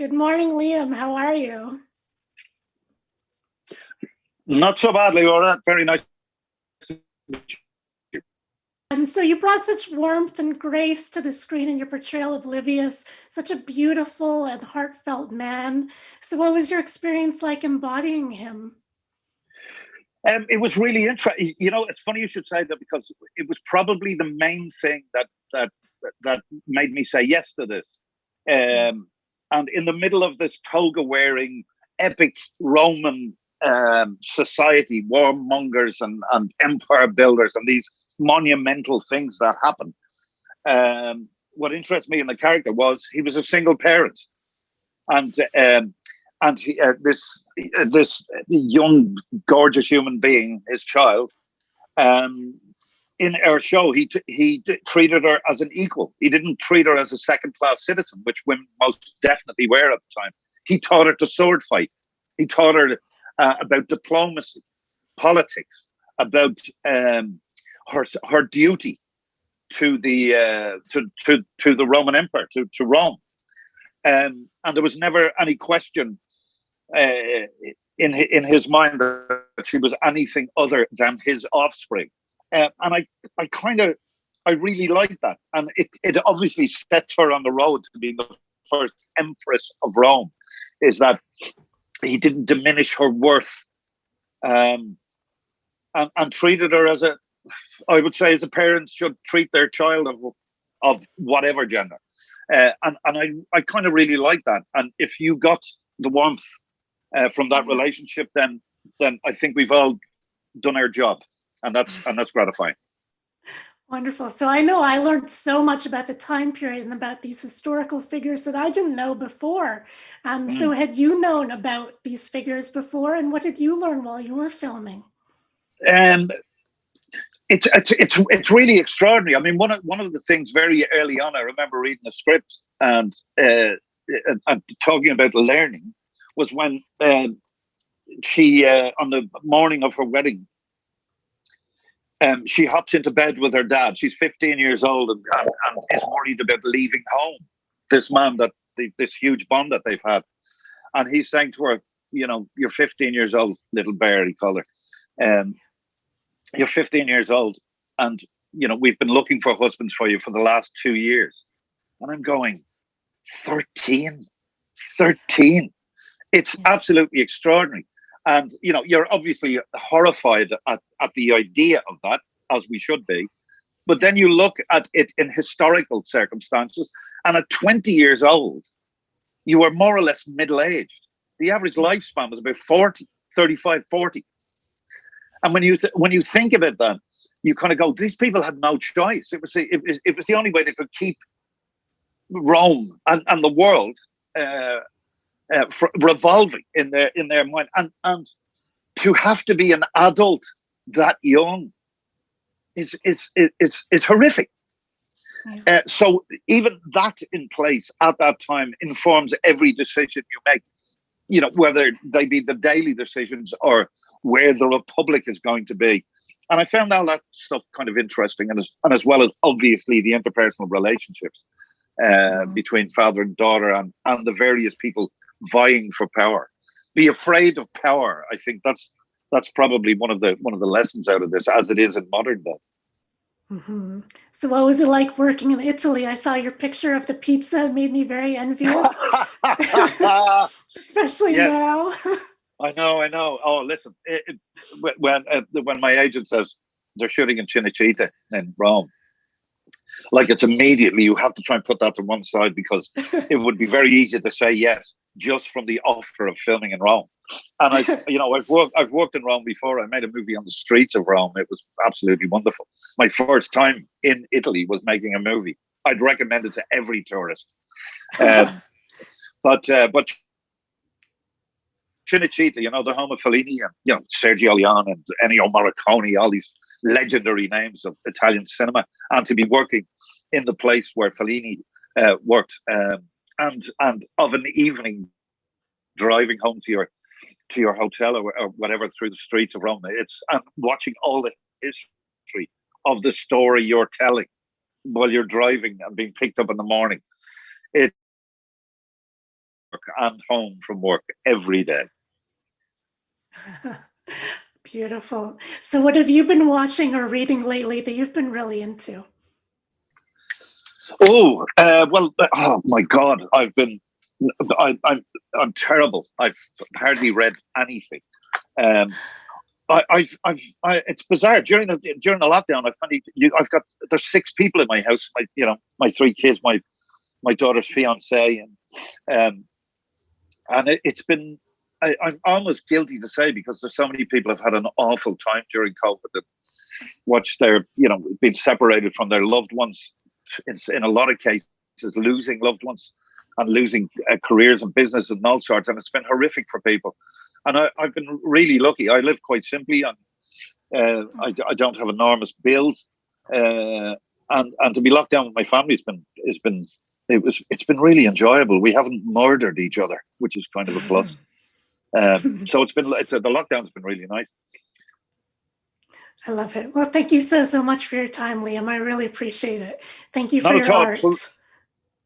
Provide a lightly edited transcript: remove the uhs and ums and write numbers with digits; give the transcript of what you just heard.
Good morning, Liam. How are you? Not so badly, all right. Very nice to meet you. And so you brought such warmth and grace to the screen in your portrayal of Livius, such a beautiful and heartfelt man. So what was your experience like embodying him? It was really interesting. You know, it's funny you should say that because it was probably the main thing that made me say yes to this. And in the middle of this toga-wearing, epic Roman society, warmongers and empire builders, and these monumental things that happen. What interested me in the character was he was a single parent, and this young, gorgeous human being, his child, um, in our show, he treated her as an equal. He didn't treat her as a second-class citizen, which women most definitely were at the time. He taught her to sword fight. He taught her about diplomacy, politics, about her duty to the Roman Empire, to Rome, and there was never any question in his mind that she was anything other than his offspring. And I really liked that, and it obviously set her on the road to being the first empress of Rome. Is that he didn't diminish her worth, and treated her as I would say, as a parent should treat their child of whatever gender. And I kind of really like that. And if you got the warmth from that relationship, then I think we've all done our job, and that's gratifying. Wonderful. So I know I learned so much about the time period and about these historical figures that I didn't know before. So had you known about these figures before, and what did you learn while you were filming? And it's really extraordinary. I mean, one of the things very early on, I remember reading the script and talking about learning, was when she on the morning of her wedding, she hops into bed with her dad. She's 15 years old and is worried about leaving home. This man this huge bond that they've had, and he's saying to her, you know, you're 15 years old, little bear, he called her. You're 15 years old, and you know we've been looking for husbands for you for the last 2 years. And I'm going, 13. It's absolutely extraordinary. And you know, you're obviously horrified at the idea of that, as we should be. But then you look at it in historical circumstances, and at 20 years old, you are more or less middle-aged. The average lifespan was about 40, 35, 40. And when you think about that, you kind of go, these people had no choice. It was the only way they could keep Rome and the world revolving in their mind, and to have to be an adult that young is horrific. Yeah. So even that in place at that time informs every decision you make. You know, whether they be the daily decisions or where the republic is going to be. And I found all that stuff kind of interesting, and as well as obviously the interpersonal relationships between father and daughter, and the various people vying for power. Be afraid of power. I think that's probably one of the lessons out of this, as it is in modern day. Mm-hmm. So what was it like working in Italy? I saw your picture of the pizza. It made me very envious, especially now. I know. Oh, listen, when my agent says they're shooting in Cinecittà in Rome, like, it's immediately you have to try and put that to one side, because it would be very easy to say yes just from the offer of filming in Rome. And I've worked in Rome before. I made a movie on the streets of Rome. It was absolutely wonderful. My first time in Italy was making a movie. I'd recommend it to every tourist. But Cinecittà, you know, the home of Fellini and, you know, Sergio Leone and Ennio Morricone, all these legendary names of Italian cinema, and to be working in the place where Fellini worked, and of an evening driving home to your hotel or whatever through the streets of Rome, and watching all the history of the story you're telling while you're driving and being picked up in the morning. and home from work every day. Beautiful. So what have you been watching or reading lately that you've been really into? Oh, oh my God, I'm terrible. I've hardly read anything. Um, it's bizarre. During the lockdown, there's 6 people in my house. My 3 kids, my daughter's fiance, and it's been. I'm almost guilty to say, because there's so many people have had an awful time during COVID and watched their, been separated from their loved ones. In a lot of cases, losing loved ones and losing careers and business and all sorts, and it's been horrific for people. And I've been really lucky. I live quite simply, and I don't have enormous bills, and to be locked down with my family it's been really enjoyable. We haven't murdered each other, which is kind of a plus. So the lockdown's been really nice. I love it. Well, thank you so much for your time, Liam. I really appreciate it. Thank you for Not your at all. art.